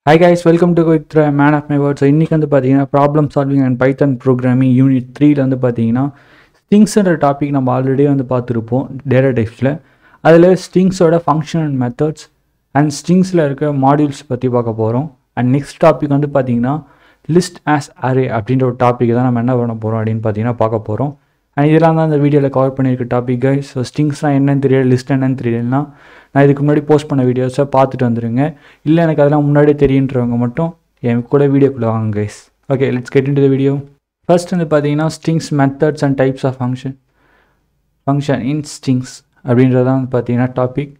Hi guys, welcome to Quick Try Man of My Words. இன்னைக்கு வந்து பார்த்தீங்கன்னா problem solving and Python programming unit 3ல வந்து பார்த்தீங்கன்னா ஸ்ட்ரிங்ஸ்ன்ற டாபிக் நம்ம ஆல்ரெடி வந்து பார்த்துருப்போம் டேட்டா டைப்ஸில். அதில் ஸ்ட்ரிங்ஸோட ஃபங்க்ஷன் அண்ட் மெத்தட்ஸ் அண்ட் ஸ்ட்ரிங்ஸில் இருக்க மாடியூல்ஸ் பற்றி பார்க்க போகிறோம். அண்ட் நெக்ஸ்ட் டாபிக் வந்து பார்த்தீங்கன்னா லிஸ்ட் ஆஸ் அரே அப்படின்ற ஒரு டாபிக் தான் நம்ம என்ன பண்ண போகிறோம் அப்படின்னு பார்த்தீங்கன்னா பார்க்க போகிறோம். அண்ட் இதெல்லாம் தான் இந்த வீடியோவில் கவர் பண்ணியிருக்க டாபிக் கைஸ். ஸோ ஸ்ட்ரிங்ஸ்லாம் என்னன்னு தெரியல, லிஸ்ட் என்னன்னு தெரியலன்னா நான் இதுக்கு முன்னாடி போஸ்ட் பண்ண வீடியோஸை பார்த்துட்டு வந்துடுங்க. இல்லை எனக்கு அதெல்லாம் முன்னாடியே தெரியுன்றவங்க மட்டும் என் கூட வீடியோக்குள்ளே வாங்க guys. Okay, let's get into the video. First வந்து பார்த்தீங்கன்னா strings methods and types of function in strings அப்படின்றதான் வந்து பார்த்தீங்கன்னா டாபிக்.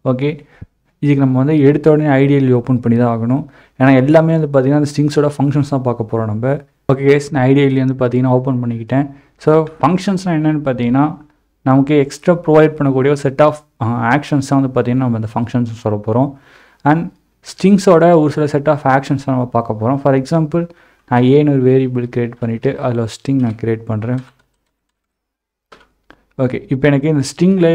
ஓகே, இதுக்கு நம்ம வந்து எடுத்த உடனே ஐடியல் ஓப்பன் பண்ணி தான் ஆகணும். ஏன்னா எல்லாமே வந்து பார்த்தீங்கன்னா அந்த ஸ்ட்ரிங்ஸோட ஃபங்க்ஷன்ஸ் தான் பார்க்க போகிறோம் நம்ம. ஓகே கைஸ், நான் ஐடியல் வந்து பார்த்தீங்கன்னா ஓப்பன் பண்ணிக்கிட்டேன். ஸோ ஃபங்க்ஷன்ஸ்னால் என்னென்னு பார்த்தீங்கன்னா நமக்கு எக்ஸ்ட்ரா ப்ரொவைட் பண்ணக்கூடிய ஒரு செட் ஆஃப் ஆக்ஷன்ஸ் தான் வந்து பார்த்திங்கன்னா நம்ம அந்த ஃபங்க்ஷன்ஸ் சொல்ல போகிறோம். அண்ட் ஸ்ட்ரிங்ஸோட ஒரு சில செட் ஆஃப் ஆக்ஷன்ஸ் நம்ம பார்க்க போகிறோம். ஃபார் எக்ஸாம்பிள், நான் ஏன்னு ஒரு வேரியபிள் க்ரியேட் பண்ணிவிட்டு அதில் ஒரு ஸ்ட்ரிங் நான் க்ரியேட் பண்ணுறேன். ஓகே, இப்போ எனக்கு இந்த ஸ்ட்ரிங்கில்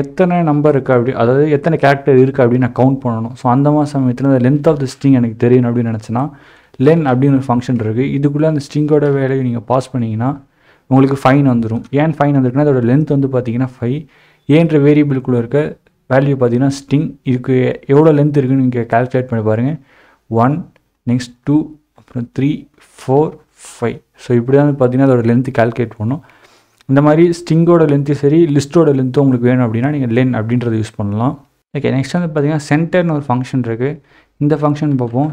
எத்தனை நம்பர் இருக்குது அப்படி, அதாவது எத்தனை கேரக்டர் இருக்குது அப்படின்னு நான் கவுண்ட் பண்ணணும். ஸோ அந்த மாதிரி சமயத்தில் இந்த லென்த் ஆஃப் த ஸ்ட்ரிங் எனக்கு தெரியணும் அப்படின்னு நினச்சேன்னா லென் அப்படின்னு ஒரு ஃபங்க்ஷன் இருக்குது. இதுக்குள்ளே அந்த ஸ்ட்ரிங்கோட வேலையை நீங்கள் பாஸ் பண்ணிங்கன்னா உங்களுக்கு ஃபைன் வந்துடும். ஏன் ஃபைன் வந்துருக்குன்னா அதோட லென்த் வந்து பார்த்தீங்கன்னா 5. ஏன்ற வேரியபிளுக்குள்ளே இருக்க வேல்யூ பார்த்தீங்கன்னா ஸ்ட்ரிங் இதுக்கு எவ்வளோ லென்த் இருக்குன்னு நீங்கள் கால்குலேட் பண்ணி பாருங்கள். 1, நெக்ஸ்ட் 2, அப்புறம் 3, 4, 5. ஸோ இப்படி தான் பார்த்தீங்கன்னா அதோட லென்த்து கால்குலேட் பண்ணணும். இந்த மாதிரி ஸ்ட்ரிங்கோட லென்த்து சரி, லிஸ்ட்டோட லென்த்தும் உங்களுக்கு வேணும் அப்படின்னா நீங்கள் லென் அப்படின்றத யூஸ் பண்ணலாம். ஓகே, நெக்ஸ்ட் வந்து பார்த்தீங்கன்னா சென்டர்னு ஒரு ஃபங்க்ஷன் இருக்குது. இந்த ஃபங்க்ஷன் பார்ப்போம்.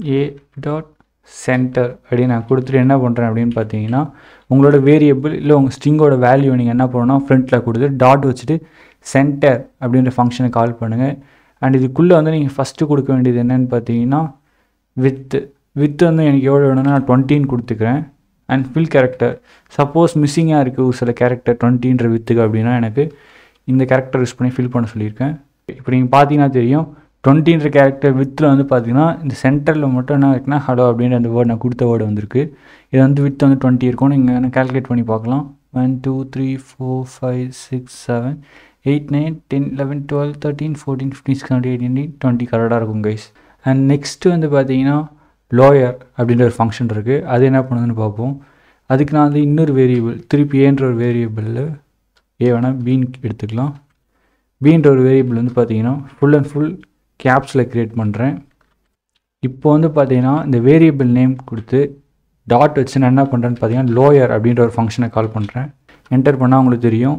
CA.center அப்படின்னு நான் கொடுத்துட்டு என்ன பண்ணுறேன் அப்படின்னு பார்த்தீங்கன்னா உங்களோட வேரியபிள் இல்லை உங்கள் ஸ்ட்ரிங்கோட வேல்யூ நீங்கள் என்ன பண்ணணும்னா ஃப்ரண்ட்டில் கொடுத்து டாட் வச்சுட்டு சென்டர் அப்படின்ற ஃபங்க்ஷனை கால் பண்ணுங்கள். அண்ட் இதுக்குள்ளே வந்து நீங்கள் ஃபஸ்ட்டு கொடுக்க வேண்டியது என்னென்னு பார்த்தீங்கன்னா வித்து வந்து எனக்கு எவ்வளோ வேணும்னா நான் 20 கொடுத்துக்கிறேன். அண்ட் ஃபில் கேரக்டர், சப்போஸ் மிஸ்ஸிங்காக இருக்குது ஒரு சில கேரக்டர் 20ன்ற வித்துக்கு அப்படின்னா எனக்கு இந்த கேரக்டர் யூஸ் பண்ணி ஃபில் பண்ண சொல்லியிருக்கேன். இப்போ நீங்கள் பார்த்தீங்கன்னா தெரியும் 20ன்ற கேரக்டர் வித்தில் வந்து பார்த்தீங்கன்னா இந்த சென்டரில் மட்டும் என்ன இருக்குன்னா ஹலோ அப்படின்ற அந்த வேர்டு நான் கொடுத்த வேர்டு வந்திருக்கு. இது வந்து வித் வந்து 20 இருக்கும். நீங்கள் கால்குலேட் பண்ணி பார்க்கலாம். 1 2 3 4 5 6 7 8 9 10 11 12 13 14 15 16 17 18 20 கரெக்டாக இருக்கும் கைஸ். அண்ட் நெக்ஸ்ட்டு வந்து பார்த்தீங்கன்னா லோயர் அப்படின்ற ஒரு ஃபங்க்ஷன் இருக்குது. அது என்ன பண்ணுதுன்னு பார்ப்போம். அதுக்கு நான் வந்து இன்னொரு வேரியபிள் திருப்பி ஏன்ற ஒரு வேரியபிளில் வேணால் பீன் எடுத்துக்கலாம். பீன்ற ஒரு வேரியபிள் வந்து பார்த்தீங்கன்னா ஃபுல் அண்ட் ஃபுல் கேப்ஸில் க்ரியேட் பண்ணுறேன். இப்போ வந்து பார்த்தீங்கன்னா இந்த வேரியபிள் நேம் கொடுத்து டாட் வச்சு நான் என்ன பண்ணுறேன்னு பார்த்தீங்கன்னா லோயர் அப்படின்ற ஒரு ஃபங்க்ஷனை கால் பண்ணுறேன். என்டர் பண்ணால் உங்களுக்கு தெரியும்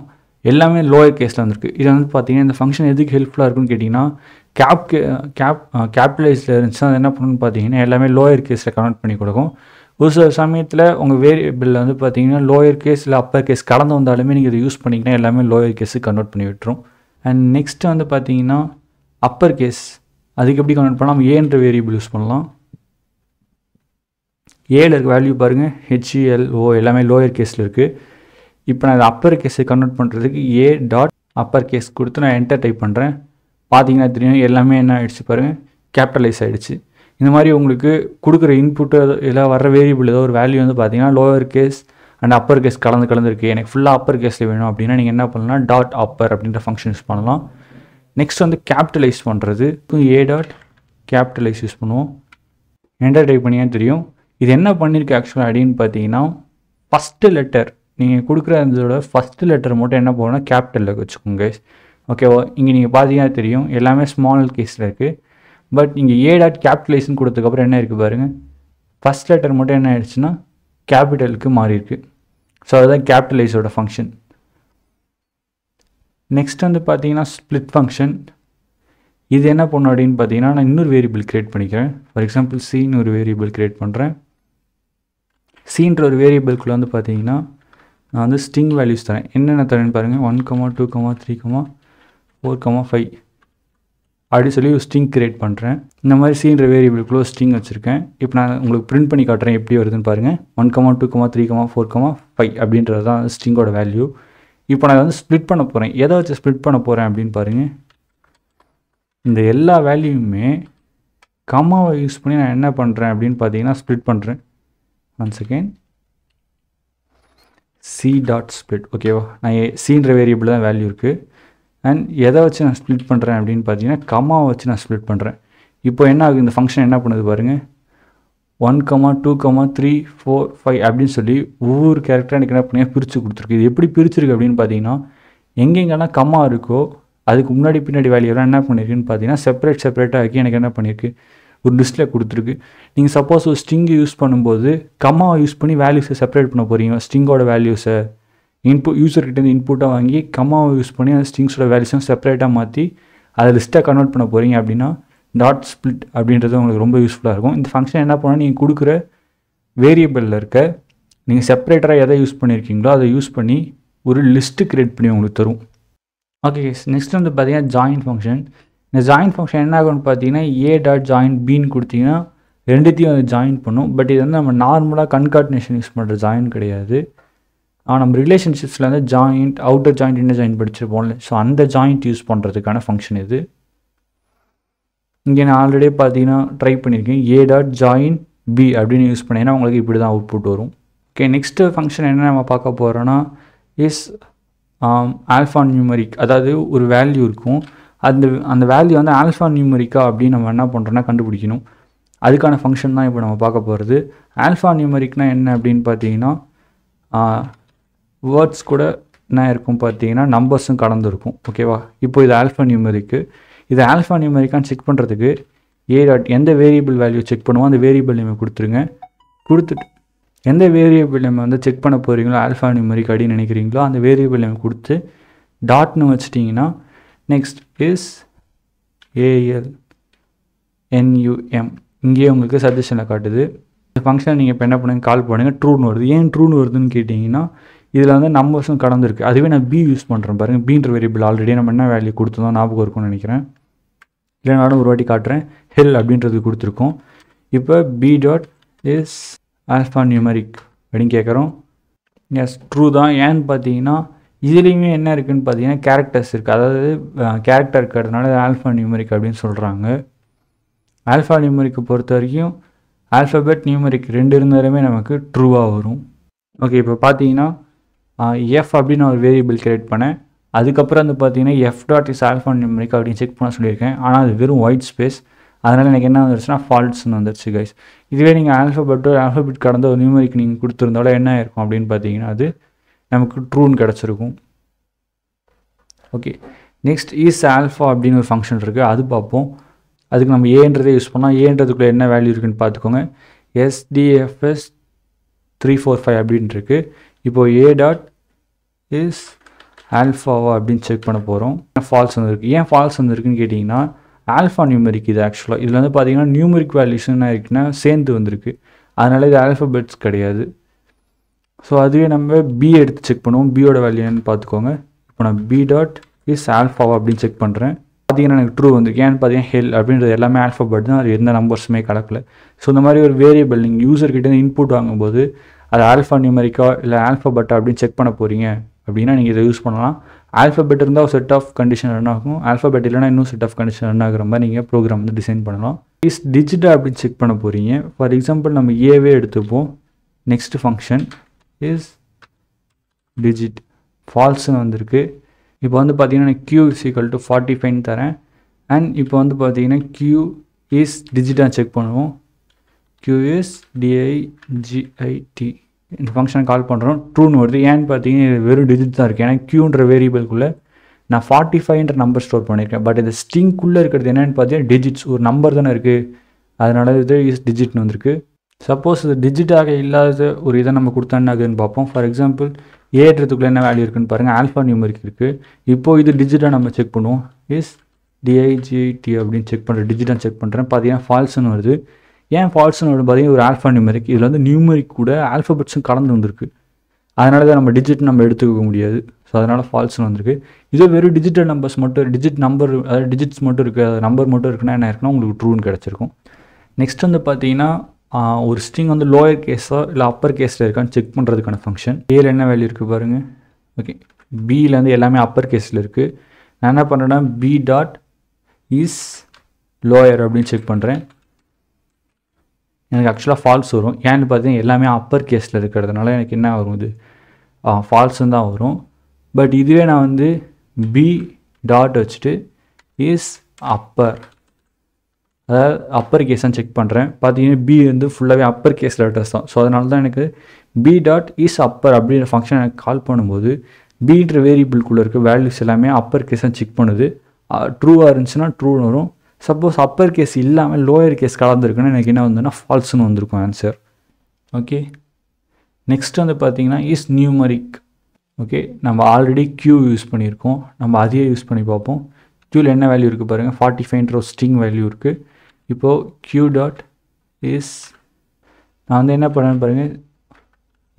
எல்லாமே லோயர் கேஸில் வந்துருக்கு. இது வந்து பார்த்தீங்கன்னா இந்த ஃபங்க்ஷன் எதுக்கு ஹெல்ப்ஃபுல்லாக இருக்குன்னு கேட்டிங்கன்னா கேபிட்டலைஸில் இருந்துச்சுன்னா அது என்ன பண்ணணும்னு பார்த்தீங்கன்னா எல்லாமே லோயர் கேஸில் கன்வெர்ட் பண்ணி கொடுக்கும். ஒரு சில சமயத்தில் உங்கள் வேரியபிளில் வந்து பார்த்தீங்கன்னா லோயர் கேஸ் இல்லை அப்பர் கேஸ் கலந்து வந்தாலுமே நீங்கள் இதை யூஸ் பண்ணிங்கன்னா எல்லாமே லோயர் கேஸுக்கு கன்வெர்ட் பண்ணி விட்டுரும். அண்ட் நெக்ஸ்ட்டு வந்து பார்த்தீங்கன்னா அப்பர் கேஸ், அதுக்கு எப்படி கன்வெர்ட் பண்ணால் நம்ம ஏன்ற வேரியபிள் யூஸ் பண்ணலாம். ஏல இருக்க வேல்யூ பாருங்கள் HELO எல்லாமே லோயர் கேஸில் இருக்குது. இப்போ நான் இதை அப்பர் கேஸை கன்வெர்ட் பண்ணுறதுக்கு ஏ டாட் அப்பர் கேஸ் கொடுத்து நான் என்டர் டைப் பண்ணுறேன். பார்த்தீங்கன்னா தெரியும் எல்லாமே என்ன ஆகிடுச்சு பாருங்கள், கேபிட்டலைஸ் ஆகிடுச்சு. இந்த மாதிரி உங்களுக்கு கொடுக்குற இன்புட்டு இல்லை வர வேரியபிள் ஏதோ ஒரு வேல்யூ வந்து பார்த்தீங்கன்னா lower case and upper case கலந்துருக்கு. எனக்கு ஃபுல்லாக அப்பர் கேஸில் வேணும் அப்படின்னா நீங்கள் என்ன பண்ணலாம், டாட் அப்பர் அப்படின்ற ஃபங்க்ஷன் யூஸ் பண்ணலாம். நெக்ஸ்ட் வந்து கேபிட்டலைஸ் பண்ணுறது, ஏ டாட் கேபிட்டலைஸ் யூஸ் பண்ணுவோம். என்டர் டைப் பண்ணியே தெரியும். இது என்ன பண்ணியிருக்கு ஆக்சுவலாக அப்படின்னு பார்த்தீங்கன்னா ஃபஸ்ட்டு லெட்டர் நீங்கள் கொடுக்குற அதோட ஃபஸ்ட்டு லெட்டர் மட்டும் என்ன போகணும்னா கேபிட்டலில் வச்சுக்கோங்க. ஓகேவா, இங்கே நீங்கள் பார்த்தீங்கன்னா தெரியும் எல்லாமே ஸ்மால் கேஸில் இருக்குது. பட் இங்கே ஏ டாட் கேபிட்டலைஸ்ன்னு கொடுத்ததுக்கப்புறம் என்ன இருக்குது பாருங்கள், ஃபஸ்ட் லெட்டர் மட்டும் என்ன ஆயிடுச்சுன்னா கேபிட்டலுக்கு மாறி இருக்குது. ஸோ அதுதான் கேபிட்டலைஸோட ஃபங்க்ஷன். நெக்ஸ்ட் வந்து பார்த்தீங்கன்னா ஸ்ப்ளிட் ஃபங்க்ஷன். இது என்ன பண்ணும் அப்படின்னு பார்த்தீங்கன்னா நான் இன்னொரு வேரியபிள் க்ரியேட் பண்ணிக்கிறேன். ஃபார் எக்ஸாம்பிள் சின்னு ஒரு வேரியபிள் க்ரியேட் பண்ணுறேன். சின்ற ஒரு வேரியபிள்குள்ளே வந்து பார்த்தீங்கன்னா நான் வந்து ஸ்ட்ரிங் வேல்யூஸ் தரேன். என்னென்ன தரேன்னு பாருங்கள், 1, 2, 3, 4, 5 அப்படி சொல்லி ஒரு ஸ்ட்ரிங் க்ரியேட் பண்ணுறேன். இந்த மாதிரி சின்ற வேரியபிள்குள்ளே ஸ்ட்ரிங் வச்சுருக்கேன். இப்போ நான் உங்களுக்கு பிரிண்ட் பண்ணி காட்டுறேன் எப்படி வருதுன்னு பாருங்கள். 1, 2, 3, 4, 5 அப்படின்றது தான் ஸ்ட்ரிங்கோட வேல்யூ. இப்போ நான் வந்து ஸ்ப்ளிட் பண்ண போகிறேன். எதை வச்சு ஸ்ப்ளிட் பண்ண போகிறேன் அப்படின்னு பாருங்கள். இந்த எல்லா வேல்யூமே கம்மாவை யூஸ் பண்ணி நான் என்ன பண்ணுறேன் அப்படின்னு பார்த்தீங்கன்னா ஸ்ப்ளிட் பண்ணுறேன். 1 செகண்ட், C.split. ஓகேவா, நான் சின்ற வேரியபிள் தான் வேல்யூ இருக்குது. அண்ட் எதை வச்சு நான் ஸ்ப்ளிட் பண்ணுறேன் அப்படின்னு பார்த்தீங்கன்னா கம்மாவை வச்சு நான் ஸ்ப்ளிட் பண்ணுறேன். இப்போ என்ன ஆகுது, இந்த ஃபங்க்ஷன் என்ன பண்ணுது பாருங்கள், 1, 2, 3, 4, 5 அப்படின்னு சொல்லி ஒவ்வொரு கேரக்டராக எனக்கு என்ன பண்ணி பிரித்து கொடுத்துருக்கு. இது எப்படி பிரிச்சிருக்கு அப்படின்னு பார்த்தீங்கன்னா, எங்கெங்கெல்லாம் கம்மா இருக்கோ அதுக்கு முன்னாடி பின்னாடி வேல்யூலாம் என்ன பண்ணியிருக்குன்னு பார்த்தீங்கன்னா செப்பரேட்டாக ஆக்கி எனக்கு என்ன பண்ணியிருக்கு, ஒரு லிஸ்ட்டில் கொடுத்துருக்கு. நீங்கள் சப்போஸ் ஒரு ஸ்ட்ரிங்கு யூஸ் பண்ணும்போது கம்மாவை யூஸ் பண்ணி வேல்யூஸை செப்பரேட் பண்ண போகிறீங்க. ஸ்ட்ரிங்கோட வேல்யூஸை யூசர்கிட்டேருந்து இன்புட்டாக வாங்கி கம்மாவை யூஸ் பண்ணி அந்த ஸ்ட்ரிங்ஸோட வேல்யூஸும் செப்பரேட்டாக மாற்றி அதை லிஸ்ட்டாக கன்வெர்ட் பண்ண போகிறீங்க அப்படின்னா டாட் ஸ்பிளிட் அப்படின்றது உங்களுக்கு ரொம்ப யூஸ்ஃபுல்லாக இருக்கும். இந்த ஃபங்க்ஷன் என்ன பண்ணால் நீங்கள் கொடுக்குற வேரியபிளில் இருக்க நீங்கள் செப்பரேட்டராக எதை யூஸ் பண்ணியிருக்கீங்களோ அதை யூஸ் பண்ணி ஒரு லிஸ்ட்டு க்ரியேட் பண்ணி உங்களுக்கு தரும். ஓகே, நெக்ஸ்ட் வந்து பார்த்தீங்கன்னா ஜாயின் ஃபங்க்ஷன். இந்த ஜாயின் ஃபங்க்ஷன் என்ன ஆகும்னு பார்த்தீங்கன்னா a.join bன்னு கொடுத்தீங்கன்னா ரெண்டுத்தையும் வந்து ஜாயின் பண்ணும். பட் இது வந்து நம்ம நார்மலாக கன்கார்டினேஷன் யூஸ் பண்ணுற ஜாயின் கிடையாது. நம்ம ரிலேஷன்ஷிப்ஸில் வந்து joint, outer joint, inner join படிச்சிருப்போம்ல, ஸோ அந்த ஜாயிண்ட் யூஸ் பண்ணுறதுக்கான ஃபங்க்ஷன் இது. இங்கே நான் ஆல்ரெடி பார்த்தீங்கன்னா ட்ரை பண்ணியிருக்கேன். a.join b அப்படின்னு யூஸ் பண்ணிங்கன்னா உங்களுக்கு இப்படி தான் அவுட்புட் வரும். ஓகே, நெக்ஸ்ட்டு ஃபங்க்ஷன் என்ன நம்ம பார்க்க போகிறோன்னா இஸ் ஆல்ஃபா நியூமரிக். அதாவது ஒரு வேல்யூ இருக்கும், அந்த வேல்யூ வந்து ஆல்ஃபா நியூமரிக்கா அப்படின்னு நம்ம என்ன பண்ணுறோன்னா கண்டுபிடிக்கணும். அதுக்கான ஃபங்க்ஷன் தான் இப்போ நம்ம பார்க்க போகிறது. ஆல்ஃபா நியூமரிக்னால் என்ன அப்படின்னு பார்த்தீங்கன்னா வேர்ட்ஸ் கூட என்ன இருக்கும் பார்த்தீங்கன்னா நம்பர்ஸும் கலந்துருக்கும். ஓகேவா, இப்போ இது ஆல்ஃபா நியூமரிக்கு. இது ஆல்ஃபா நியூமரிக்கான்னு செக் பண்ணுறதுக்கு எந்த வேரியபிள் வேல்யூ செக் பண்ணுவோம் அந்த வேரியபிள் நேம் கொடுத்துருங்க. கொடுத்துட்டு எந்த வேரியபிள் நேம் வந்து செக் பண்ண போகிறீங்களோ ஆல்ஃபா நியூமரிக் அப்படின்னு நினைக்கிறீங்களோ அந்த வேரியபிள் நேம் கொடுத்து டாட்னு வச்சிட்டிங்கன்னா நெக்ஸ்ட் இஸ் ALNUM இங்கேயே உங்களுக்கு சஜஷனில் காட்டுது. இந்த ஃபங்க்ஷன் நீங்கள் இப்போ என்ன பண்ணுங்க, கால் பண்ணுங்கள், ட்ரூன்னு வருது. ஏன் ட்ரூன்னு வருதுன்னு கேட்டிங்கன்னா இதில் வந்து நம்பர்ஸும் கலந்துருக்கு. அதுவே நான் பி யூஸ் பண்ணுறேன் பாருங்கள். பீன்ற வேரியபிள் ஆல்ரெடி நம்ம என்ன வேல்யூ கொடுத்தோம் ஞாபகம் இருக்கும்னு நினைக்கிறேன், இல்லைனாலும் ஒரு வாட்டி காட்டுறேன். ஹெல் அப்படின்றது கொடுத்துருக்கோம். இப்போ b.is ஆல்ஃபா நியூமரிக் அப்படின்னு கேட்குறோம். எஸ், ட்ரூ தான். ஏன்னு பார்த்தீங்கன்னா இதுலேயுமே என்ன இருக்குதுன்னு பார்த்தீங்கன்னா கேரக்டர்ஸ் இருக்குது. அதாவது கேரக்டர் இருக்கிறதுனால ஆல்ஃபா நியூமரிக் அப்படின்னு சொல்கிறாங்க. ஆல்ஃபா நியூமரிக்கை பொறுத்த வரைக்கும் ஆல்ஃபபெட் நியூமரிக் ரெண்டு இருந்தாலுமே நமக்கு ட்ரூவாக வரும். ஓகே, இப்போ பார்த்தீங்கன்னா எஃப் அப்படின்னு நான் ஒரு வேரியபிள் கிரியேட் பண்ணேன். அதுக்கப்புறம் வந்து பார்த்தீங்கன்னா f.is ஆல்ஃபா நியூமரிக் அப்படின்னு செக் பண்ண சொல்லியிருக்கேன். ஆனால் அது வெறும் ஒயிட் ஸ்பேஸ். அதனால் எனக்கு என்ன வந்துருச்சுன்னா ஃபால்ட்ஸ்னு வந்துருச்சு கைஸ். இதுவே நீங்கள் ஆல்ஃபபெட் கடந்த ஒரு நியூமரிக் நீங்கள் கொடுத்துருந்தாலும் என்ன இருக்கும் அப்படின்னு பார்த்தீங்கன்னா அது நமக்கு ட்ரூன்னு கிடச்சிருக்கும். ஓகே, நெக்ஸ்ட் இஸ் ஆல்ஃபா அப்படின்னு ஒரு ஃபங்க்ஷன் இருக்குது, அது பார்ப்போம். அதுக்கு நம்ம ஏன்றதே யூஸ் பண்ணால் ஏன்றதுக்குள்ளே என்ன வேல்யூ இருக்குதுன்னு பார்த்துக்கோங்க. SDFS 345 அப்படின்னு இருக்குது. இப்போது a.is ஆல்ஃபாவா அப்படின்னு செக் பண்ண போகிறோம். ஃபால்ஸ் வந்துருக்கு. ஏன் ஃபால்ஸ் வந்துருக்குன்னு கேட்டிங்கன்னா ஆல்ஃபா நியூமரிக் இது ஆக்சுவலாக. இதில் வந்து பார்த்தீங்கன்னா நியூமரிக் வேல்யூஸ் என்ன இருக்குன்னா சேர்ந்து வந்திருக்கு. அதனால் இது ஆல்ஃபபெட்ஸ் கிடையாது. ஸோ அதுவே நம்ம பி எடுத்து செக் பண்ணுவோம். பியோட வேல்யூ என்னன்னு பார்த்துக்கோங்க. இப்போ நான் b.is ஆல்ஃபாவா அப்படின்னு செக் பண்ணுறேன். பார்த்தீங்கன்னா எனக்கு ட்ரூ வந்துருக்கு. ஏன்னு பார்த்தீங்கன்னா ஹெல் அப்படின்றது எல்லாமே ஆல்ஃபபெட் தான், அது எந்த நம்பர்ஸுமே கலக்கல. ஸோ இந்த மாதிரி ஒரு வேரியபிள் நீங்கள் யூசர்கிட்ட இன்புட் வாங்கும்போது அது ஆல்ஃபா நியூமரிக்கா இல்லை ஆல்ஃபபெட்டா அப்படின்னு செக் பண்ண போகிறீங்க அப்படின்னா நீங்கள் இதை யூஸ் பண்ணலாம். ஆல்ஃபபெட் இருந்தால் ஒரு செட் ஆஃப் கண்டிஷன் ரன் ஆகும், ஆல்ஃபபெட் இல்லைனா இன்னும் செட் ஆஃப் கண்டிஷன் ரன் ஆகிற மாதிரி நீங்கள் ப்ரோக்ராம் வந்து டிசைன் பண்ணலாம். இஸ் டிஜிட்டா அப்படின்னு செக் பண்ண போகிறீங்க. ஃபார் எக்ஸாம்பிள் நம்ம ஏவே எடுத்துப்போம். நெக்ஸ்ட் ஃபங்க்ஷன் இஸ் டிஜிட், ஃபால்ஸ்னு வந்திருக்கு. இப்போ வந்து பார்த்தீங்கன்னா நான் q = 45 தரேன். அண்ட் இப்போ வந்து பார்த்தீங்கன்னா q இஸ் டிஜிட்டாக செக் பண்ணுவோம். q is digit இந்த ஃபங்க்ஷனை கால் பண்ணுறோம். ட்ரூன்னு வருது. ஏன்னு பார்த்தீங்கன்னா வெறும் டிஜிட் தான் இருக்குது. ஏன்னா க்யூன்ற வேரியபிள்குள்ளே நான் 45ன்ற நம்பர் ஸ்டோர் பண்ணியிருக்கேன். பட் இந்த ஸ்ட்ரிங்குள்ளே இருக்கிறது என்னென்னு பார்த்தீங்கன்னா டிஜிட்ஸ், ஒரு நம்பர் தானே இருக்குது. அதனால இது இஸ் டிஜிட்னு வந்திருக்கு. சப்போஸ் இது டிஜிட்டாக இல்லாத ஒரு இதை நம்ம கொடுத்தா என்ன ஆகுதுன்னு பார்ப்போம். ஃபார் எக்ஸாம்பிள் ஏன்றதுக்குள்ளே என்ன வேல்யூ இருக்குன்னு பாருங்கள். ஆல்ஃபா நியூமரிக் இருக்குது. இப்போது இது டிஜிட்டாக நம்ம செக் பண்ணுவோம். இஸ் digit அப்படின்னு செக் பண்ணுறேன், டிஜிட்டாக செக் பண்ணுறேன். பார்த்தீங்கன்னா ஃபால்ஸ்னு வருது. ஏன் ஃபால்ஸ்னு வருது பார்த்தீங்கன்னா ஒரு ஆல்ஃபா நியூமரிக். இதில் வந்து நியூமரிக் கூட ஆல்ஃபபெட்ஸும் கலந்து வந்திருக்கு. அதனால தான் நம்ம டிஜிட் நம்ம எடுத்துக்க முடியாது. ஸோ அதனால் ஃபால்ஸ்னு வந்திருக்கு. இதே வெறும் டிஜிட்டல் நம்பர்ஸ் மட்டும், டிஜிட் நம்பர், அதாவது டிஜிட்ஸ் மட்டும் இருக்குது, அது நம்பர் மட்டும் இருக்குன்னா என்ன இருக்குன்னா உங்களுக்கு ட்ரூன்னு கிடச்சிருக்கும். நெக்ஸ்ட் வந்து பார்த்தீங்கன்னா ஒரு ஸ்ட்ரிங் வந்து லோயர் கேஸோ இல்லை அப்பர் கேஸில் இருக்கான்னு செக் பண்ணுறதுக்கான ஃபங்க்ஷன். ஏல என்ன வேல்யூ இருக்குது பாருங்கள். ஓகே, பியிலேருந்து எல்லாமே அப்பர் கேஸில் இருக்குது. நான் என்ன பண்ணுறேன்னா b.is லோயர் அப்படின்னு செக் பண்ணுறேன். எனக்கு ஆக்சுவலாக ஃபால்ஸ் வரும். ஏன்னு பார்த்தீங்கன்னா எல்லாமே அப்பர் கேஸில் இருக்கிறதுனால எனக்கு என்ன வரும், இது ஃபால்ஸுன்னு தான் வரும். பட் இதுவே நான் வந்து b. வச்சுட்டு இஸ் அப்பர் அதாவது அப்பர் கேஸான்னு செக் பண்ணுறேன். பார்த்தீங்கன்னா பி வந்து ஃபுல்லாகவே அப்பர் கேஸ் லெட்டர்ஸ் தான். ஸோ அதனால தான் எனக்கு பி டாட் இஸ் அப்பர் அப்படின்ற ஃபங்க்ஷன் எனக்கு கால் பண்ணும்போது பீன்ற வேரியபிள்குள்ளே இருக்க வேல்யூஸ் எல்லாமே அப்பர் கேஸாக செக் பண்ணுது. ட்ரூவாக இருந்துச்சுன்னா ட்ரூன்னு வரும். சப்போஸ் அப்பர் கேஸ் இல்லாமல் லோயர் கேஸ் கலந்துருக்குன்னு எனக்கு என்ன வந்துன்னா ஃபால்ஸ்னு வந்திருக்கும் ஆன்சர். ஓகே, நெக்ஸ்ட் வந்து பார்த்தீங்கன்னா இஸ் நியூமரிக். ஓகே, நம்ம ஆல்ரெடி க்யூ யூஸ் பண்ணியிருக்கோம், நம்ம அதையே யூஸ் பண்ணி பார்ப்போம். க்யூவில் என்ன வேல்யூ இருக்குது பாருங்கள், 45 ஸ்ட்ரிங் வேல்யூ இருக்குது. இப்போது க்யூ டாட் இஸ் நான் வந்து என்ன பண்ணுறேன்னு பாருங்கள்,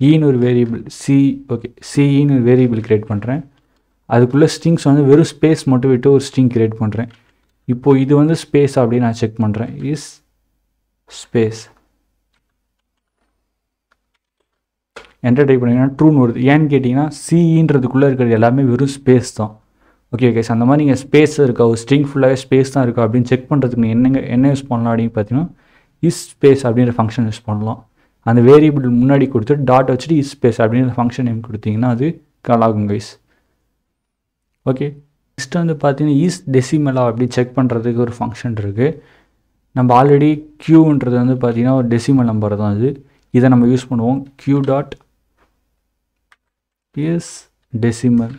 ஈன்னு ஒரு வேரியபிள் சி, ஓகே சின்னு ஒரு வேரியபிள் க்ரியேட் பண்ணுறேன். அதுக்குள்ளே ஸ்ட்ரிங்ஸ் வந்து வெறும் ஸ்பேஸ் மட்டும் விட்டு ஒரு ஸ்ட்ரிங் க்ரியேட் பண்ணுறேன். இப்போது இது வந்து ஸ்பேஸ் அப்படின்னு நான் செக் பண்ணுறேன். இஸ் ஸ்பேஸ் என்டர் டைப் பண்ணிங்கன்னா ட்ரூன்னு வருது. ஏன்னு கேட்டிங்கன்னா சின்றதுக்குள்ளே இருக்கிறது எல்லாமே வெறும் ஸ்பேஸ் தான். ஓகே கேஸ், அந்த மாதிரி நீங்கள் ஸ்பேஸ் இருக்கா, ஒரு ஸ்ட்ரிங் ஃபுல்லாகவே ஸ்பேஸ் தான் இருக்கா அப்படின்னு செக் பண்ணுறதுக்கு நீங்கள் என்ன யூஸ் பண்ணலாம் அப்படின்னு பார்த்தீங்கன்னா இஸ் ஸ்பேஸ் அப்படின்ற ஃபங்க்ஷன் யூஸ் பண்ணலாம். அந்த வேரியபிள் முன்னாடி கொடுத்துட்டு டாட் வச்சுட்டு இஸ் ஸ்பேஸ் அப்படின்ற ஃபங்க்ஷன் நேம் கொடுத்தீங்கன்னா அது கால் ஆகும் கைஸ். ஓகே, நெக்ஸ்ட் வந்து பார்த்தீங்கன்னா இஸ் டெசிமலா அப்படி செக் பண்ணுறதுக்கு ஒரு ஃபங்க்ஷன் இருக்குது. நம்ம ஆல்ரெடி க்யூன்றது வந்து பார்த்தீங்கன்னா ஒரு டெசிமல் நம்பர் தான் அது. இதை நம்ம யூஸ் பண்ணுவோம். Q dot is decimal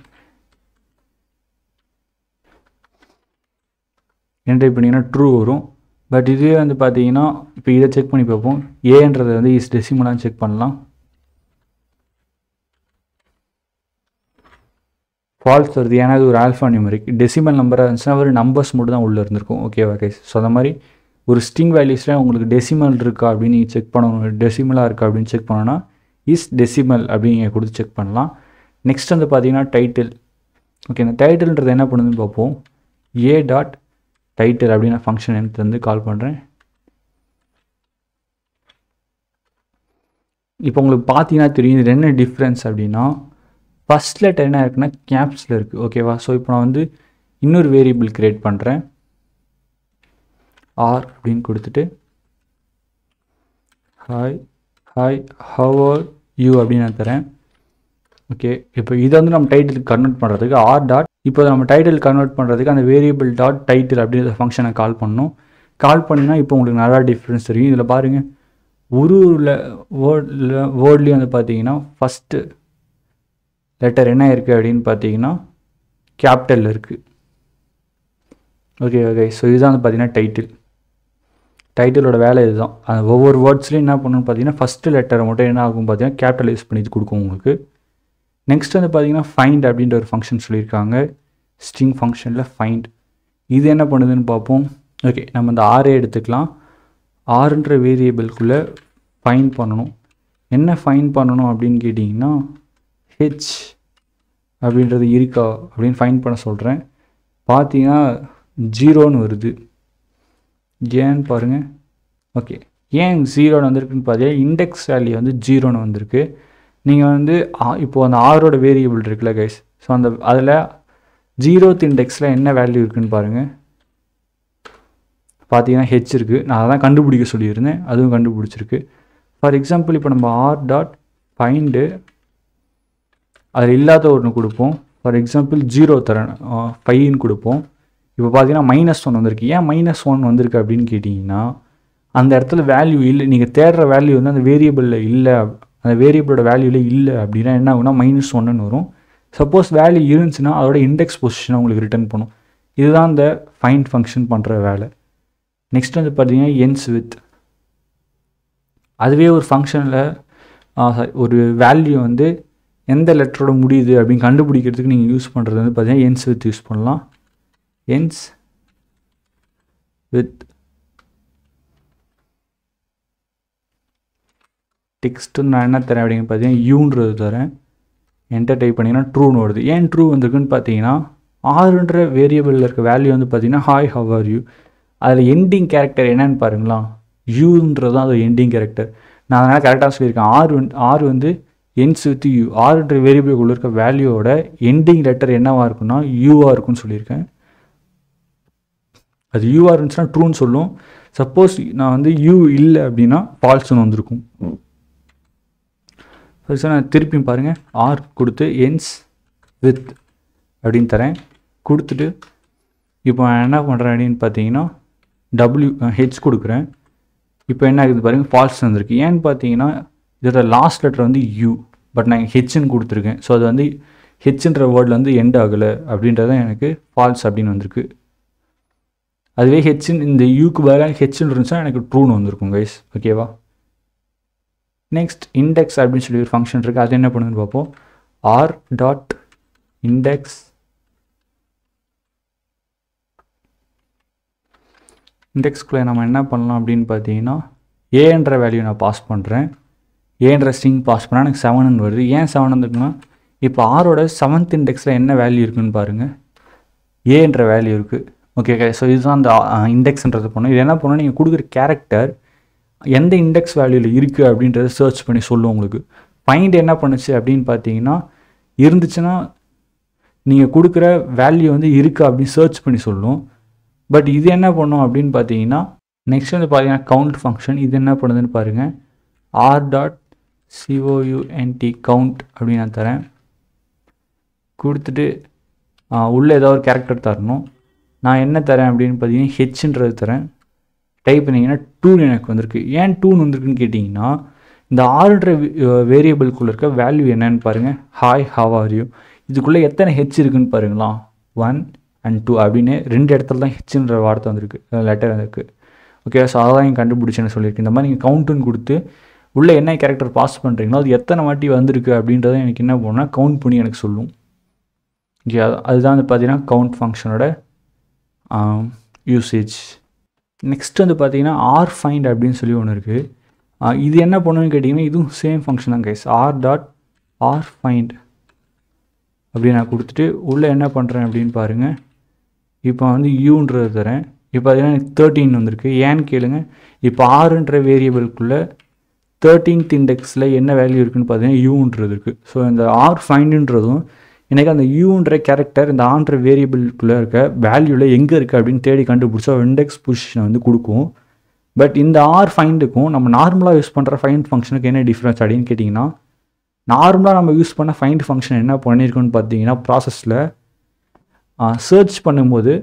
enter பண்ணிங்கன்னா ட்ரூ வரும். பட் இதுவே வந்து பார்த்தீங்கன்னா இப்போ இதை செக் பண்ணி பார்ப்போம். ஏன்றதை வந்து இஸ் டெசிமலான்னு செக் பண்ணலாம். ஃபால்ஸ் வருது, ஏன்னா அது ஒரு ஆல்ஃபா நியூமரிக். டெசிமல் நம்பராக இருந்துச்சுன்னா ஒரு நம்பர்ஸ் மட்டும் தான் உள்ளே இருந்திருக்கும். ஓகேவா கைஸ்? ஸோ அந்த மாதிரி ஒரு ஸ்ட்ரிங் வேல்யூஸில் உங்களுக்கு டெசிமல் இருக்கா அப்படின்னு நீங்கள் செக் பண்ணணும், டெசிமலாக இருக்கா அப்படின்னு செக் பண்ணோன்னா இஸ் டெசிமல் அப்படின்னு நீங்கள் கொடுத்து செக் பண்ணலாம். நெக்ஸ்ட் வந்து பார்த்தீங்கன்னா டைட்டில். ஓகே, இந்த டைட்டில்ன்றது என்ன பண்ணுதுன்னு பார்ப்போம். ஏ டாட் டைட்டில் அப்படின்னு நான் ஃபங்க்ஷன் எனக்கு வந்து கால் பண்ணுறேன். இப்போ உங்களுக்கு பார்த்தீங்கன்னா தெரியும் இது என்ன டிஃப்ரென்ஸ் அப்படின்னா, ஃபஸ்ட் லெட்டர் என்ன இருக்குன்னா கேப்ஸில் இருக்குது. ஓகேவா? ஸோ இப்போ நான் வந்து இன்னொரு வேரியபிள் க்ரியேட் பண்ணுறேன். ஆர் அப்படின்னு கொடுத்துட்டு hi hi how are you அப்படின்னு நான் தரேன். ஓகே, இப்போ இதை வந்து நம்ம டைட்டிலுக்கு கன்வெர்ட் பண்ணுறதுக்கு ஆர் டாட், இப்போ நம்ம டைட்டில் கன்வெர்ட் பண்ணுறதுக்கு அந்த வேரியபிள் டாட் டைட்டில் அப்படின்ற ஃபங்க்ஷனை கால் பண்ணணும். கால் பண்ணினா இப்போ உங்களுக்கு நல்லா டிஃப்ரென்ஸ் தெரியும். இதில் பாருங்கள், ஒரு வேர்ட்லேயும் வந்து பார்த்தீங்கன்னா ஃபஸ்ட்டு லெட்டர் என்ன இருக்குது அப்படின்னு பார்த்தீங்கன்னா கேபிட்டலில் இருக்குது. ஓகே ஓகே, ஸோ இதுதான் வந்து பார்த்தீங்கன்னா டைட்டிலோட வேலை இதுதான். அந்த ஒவ்வொரு வேர்ட்ஸ்லையும் என்ன பண்ணணும்னு பார்த்தீங்கன்னா ஃபஸ்ட்டு லெட்டரை மட்டும் என்ன ஆகும் பார்த்தீங்கன்னா கேபிட்டல் யூஸ் பண்ணி கொடுக்கும் உங்களுக்கு. நெக்ஸ்ட் வந்து பார்த்தீங்கன்னா ஃபைண்ட் அப்படின்ற ஒரு ஃபங்க்ஷன் சொல்லியிருக்காங்க. ஸ்ட்ரிங் ஃபங்க்ஷனில் ஃபைண்ட் இது என்ன பண்ணுதுன்னு பார்ப்போம். ஓகே, நம்ம இந்த ஆரே எடுத்துக்கலாம். ஆறுன்ற வேரியபிள்குள்ளே ஃபைண்ட் பண்ணணும். என்ன ஃபைண்ட் பண்ணணும் அப்படின்னு கேட்டிங்கன்னா ஹெச் அப்படின்றது இருக்கா அப்படின்னு ஃபைண்ட் பண்ண சொல்கிறேன். பார்த்தீங்கன்னா 0ன்னு வருது. ஏன்னு பாருங்கள். ஓகே, ஏன் 0ன்னு வந்திருக்குன்னு பார்த்தீங்கன்னா இண்டெக்ஸ் வேல்யூ வந்து 0ன்னு வந்திருக்கு. நீங்கள் வந்து இப்போது அந்த ஆரோட வேரியபிள் இருக்குல்ல கைஸ், ஸோ அந்த அதில் 0th இண்டெக்ஸில் என்ன வேல்யூ இருக்குதுன்னு பாருங்கள். பார்த்தீங்கன்னா ஹெச் இருக்குது. நான் அதான் கண்டுபிடிக்க சொல்லியிருந்தேன், அதுவும் கண்டுபிடிச்சிருக்கு. ஃபார் எக்ஸாம்பிள் இப்போ நம்ம ஆர் டாட் ஃபைண்டு அதில் இல்லாத ஒன்று கொடுப்போம். ஃபார் எக்ஸாம்பிள் 0 தரேன் 5ன்னு கொடுப்போம். இப்போ பார்த்தீங்கன்னா -1 வந்திருக்கு. ஏன் -1 வந்திருக்கு அப்படின்னு கேட்டிங்கன்னா அந்த இடத்துல வேல்யூ இல்லை, நீங்கள் தேடுற வேல்யூ வந்து அந்த வேரியபிளில் இல்லை, அந்த வேரியபிளோட வேல்யூவில் இல்லை அப்படின்னா என்ன ஆகுனா -1ன்னு வரும். சப்போஸ் வேல்யூ இருந்துச்சுன்னா அதோட இண்டெக்ஸ் பொசிஷனை உங்களுக்கு ரிட்டர்ன் பண்ணும். இதுதான் இந்த ஃபைண்ட் ஃபங்க்ஷன் பண்ணுற வேலை. நெக்ஸ்ட் வந்து பார்த்தீங்கன்னா என்ஸ் வித், அதுவே ஒரு ஃபங்க்ஷனில் ஒரு வேல்யூ வந்து எந்த லெட்டரோட முடியுது அப்படின்னு கண்டுபிடிக்கிறதுக்கு நீங்கள் யூஸ் பண்ணுறது வந்து பார்த்தீங்கன்னா என்ஸ் வித் யூஸ் பண்ணலாம். என்ஸ் வித் டெக்ஸ்ட்டு நான் என்ன தரேன் அப்படின்னு பார்த்தீங்கன்னா யூன்றது தரேன். என்டர் டைப் பண்ணிங்கன்னா ட்ரூன்னு வருது. ஏன் ட்ரூ வந்திருக்குன்னு பார்த்தீங்கன்னா ஆறுன்ற வேரியபிளில் இருக்க வேல்யூ வந்து பார்த்தீங்கன்னா ஹாய் ஹவ் ஆர் யூ, அதில் எண்டிங் கேரக்டர் என்னன்னு பாருங்களா, யூன்றது தான் அது எண்டிங் கேரக்டர். நான் அதனால் கரெக்டாக சொல்லியிருக்கேன். ஆறு வந்து என்ஸ் வித் யூ, ஆறுன்ற வேரியபிளுக்குள்ள இருக்க வேல்யூவோட எண்டிங் லெட்டர் என்னவாக இருக்குன்னா யூவாக இருக்குன்னு சொல்லியிருக்கேன். அது யூஆர் இருந்துச்சுன்னா ட்ரூன்னு சொல்லும். சப்போஸ் நான் வந்து யூ இல்லை அப்படின்னா ஃபால்ஸ்ன்னு வந்திருக்கும். ஃபர்ஸ்ட் நான் திருப்பியும் பாருங்கள், ஆர் கொடுத்து என்ஸ் வித் அப்படின்னு தரேன். கொடுத்துட்டு இப்போ நான் என்ன பண்ணுறேன் அப்படின்னு பார்த்தீங்கன்னா ஹெச் கொடுக்குறேன். இப்போ என்ன ஆகுது பாருங்கள், ஃபால்ஸ் வந்திருக்கு. ஏன்னு பார்த்தீங்கன்னா இதோட லாஸ்ட் லெட்டர் வந்து யூ, பட் நான் ஹெச்ன்னு கொடுத்துருக்கேன். ஸோ அது வந்து ஹெச்ன்ற வேர்டில் வந்து எண்ட் ஆகலை அப்படின்றது எனக்கு ஃபால்ஸ் அப்படின்னு வந்திருக்கு. அதுவே ஹெச்ன்னு இந்த யூக்கு பதிலாக ஹெச்ன்னு இருந்துச்சுன்னா எனக்கு ட்ரூன்னு வந்திருக்கும் கைஸ். ஓகேவா? நெக்ஸ்ட் இண்டெக்ஸ் அப்படின்னு சொல்லி ஒரு ஃபங்க்ஷன் இருக்குது. அது என்ன பண்ணுதுன்னு பார்ப்போம். ஆர் டாட் இண்டெக்ஸ் இண்டெக்ஸ்குள்ளே நம்ம என்ன பண்ணலாம் அப்படின்னு பார்த்தீங்கன்னா ஏன்ற வேல்யூ நான் பாஸ் பண்ணுறேன். ஏன்ற ஸ்ட்ரிங் பாஸ் பண்ணால் எனக்கு 7ன்னு வருது. ஏன் 7 வந்துருக்குன்னா இப்போ ஆரோட 7th இண்டெக்ஸில் என்ன வேல்யூ இருக்குதுன்னு பாருங்கள், ஏன்ற வேல்யூ இருக்குது. ஓகே, ஸோ இதுதான் அந்த இண்டெக்ஸ்ன்றது பண்ணணும். இது என்ன பண்ணணும், நீங்கள் கொடுக்குற கேரக்டர் எந்த இண்டெக்ஸ் வேல்யூவில் இருக்குது அப்படின்றத சர்ச் பண்ணி சொல்லும் உங்களுக்கு. ஃபைண்ட் என்ன பண்ணுச்சு அப்படின்னு பார்த்தீங்கன்னா இருந்துச்சுன்னா நீங்கள் கொடுக்குற வேல்யூ வந்து இருக்கா அப்படின்னு சர்ச் பண்ணி சொல்லும். பட் இது என்ன பண்ணும் அப்படின்னு பார்த்தீங்கன்னா நெக்ஸ்ட் வந்து பார்த்தீங்கன்னா கவுண்ட் ஃபங்க்ஷன். இது என்ன பண்ணுதுன்னு பாருங்கள். ஆர் டாட் count கவுண்ட் அப்படின்னு நான் தரேன். கொடுத்துட்டு உள்ளே ஏதாவது ஒரு கேரக்டர் தரணும். நான் என்ன தரேன் அப்படின்னு பார்த்தீங்கன்னா ஹெச்ன்றது தரேன். டைப் பண்ணிங்கன்னா 2 எனக்கு வந்திருக்கு. ஏன் 2 வந்திருக்குன்னு கேட்டிங்கன்னா இந்த ஆர்ன்ற வேரியபிள்குள்ளே இருக்க வேல்யூ என்னன்னு பாருங்கள். Hi how are you. இதுக்குள்ளே எத்தனை ஹெச் இருக்குதுன்னு பாருங்களா. 1 and 2 அப்படின்னு 2 இடத்துல தான் ஹெச்ன்ற வார்த்தை வந்திருக்கு, லெட்டர் வந்திருக்கு. ஓகே, ஸோ அதான் நீங்கள் கண்டுபிடிச்சேன்னு சொல்லியிருக்கு. இந்த மாதிரி நீங்கள் கவுண்ட்டுன்னு கொடுத்து உள்ளே என்ன கேரக்டர் பாஸ் பண்ணுறீங்களோ அது எத்தனை வாட்டி வந்திருக்கு அப்படின்றத எனக்கு என்ன பண்ணணும்னா கவுண்ட் பண்ணி எனக்கு சொல்லும். ஓகே, அதுதான் வந்து பார்த்தீங்கன்னா கவுண்ட் ஃபங்க்ஷனோட யூசேஜ். நெக்ஸ்ட் வந்து பார்த்தீங்கன்னா ஆர் ஃபைண்ட் அப்படின்னு சொல்லி ஒன்று இருக்குது. இது என்ன பண்ணணும்னு கேட்டிங்கன்னா இதுவும் சேம் ஃபங்க்ஷன் தான் guys. R dot r find அப்படி நான் கொடுத்துட்டு உள்ளே என்ன பண்ணுறேன் அப்படின்னு பாருங்கள். இப்போ வந்து யூன்றது தரேன். இப்போ பார்த்தீங்கன்னா எனக்கு 13 வந்திருக்கு. ஏன்னு கேளுங்க, இப்போ ஆறுன்ற வேரியபிள்குள்ளே 13th இண்டெக்ஸில் என்ன வேல்யூ இருக்குதுன்னு பார்த்தீங்கன்னா யூன்றது இருக்குது. ஸோ இந்த ஆர் ஃபைண்டுன்றதும் எனக்கு அந்த யூன்ற கேரக்டர் இந்த ஆன்ற வேரியபிள்குள்ளே இருக்க வேல்யூவில் எங்கே இருக்குது அப்படின்னு தேடி கண்டுபிடிச்சா இண்டெக்ஸ் பொசிஷனை வந்து கொடுக்கும். பட் இந்த ஆர் ஃபைண்டுக்கும் நம்ம நார்மலாக யூஸ் பண்ணுற ஃபைண்ட் ஃபங்க்ஷனுக்கு என்ன டிஃப்ரென்ஸ் அப்படின்னு கேட்டிங்கன்னா நார்மலாக நம்ம யூஸ் பண்ண ஃபைண்ட் ஃபங்க்ஷன் என்ன பண்ணியிருக்கோன்னு பார்த்தீங்கன்னா ப்ராசஸில் சர்ச் பண்ணும்போது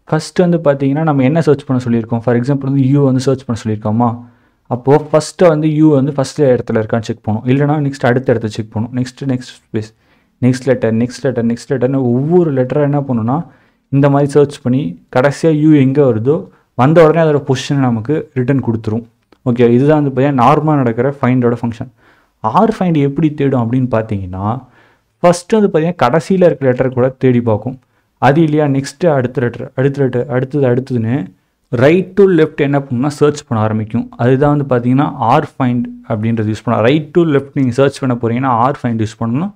ஃபஸ்ட்டு வந்து பார்த்தீங்கன்னா நம்ம என்ன சர்ச் பண்ண சொல்லியிருக்கோம். ஃபார் எக்ஸாம்பிள் வந்து யூ வந்து சர்ச் பண்ண சொல்லியிருக்கோமா, அப்போது ஃபஸ்ட்டு வந்து யூ வந்து ஃபஸ்ட்டு இடத்துல இருக்கான்னு செக் பண்ணணும். இல்லைனா நெக்ஸ்ட் அடுத்த இடத்த செக் பண்ணணும். நெக்ஸ்ட் ஸ்பேஸ், நெக்ஸ்ட் லெட்டர்னு ஒவ்வொரு லெட்டராக என்ன பண்ணணும்னா இந்த மாதிரி சர்ச் பண்ணி கடைசியாக யூ எங்கே வருதோ வந்த உடனே அதோட பொசிஷனை நமக்கு ரிட்டன் கொடுத்துரும். ஓகே, இதுதான் வந்து பார்த்தீங்கன்னா நார்மலாக நடக்கிற ஃபைண்டோட ஃபங்க்ஷன். ஆர் ஃபைண்ட் எப்படி தேடும் அப்படின்னு பார்த்தீங்கன்னா ஃபஸ்ட்டு வந்து பார்த்தீங்கன்னா கடைசியில் இருக்கிற லெட்டர் கூட தேடி பார்க்கும். அது இல்லையா நெக்ஸ்ட்டு அடுத்ததுன்னு ரைட் டு லெஃப்ட் என்ன பண்ணணும்னா சர்ச் பண்ண ஆரம்பிக்கும். அதுதான் வந்து பார்த்தீங்கன்னா ஆர் ஃபைண்ட் அப்படின்றது யூஸ் பண்ணலாம். ரைட் டு லெஃப்ட் நீங்கள் சர்ச் பண்ண போகிறீங்கன்னா ஆர் ஃபைண்ட் யூஸ் பண்ணணும்.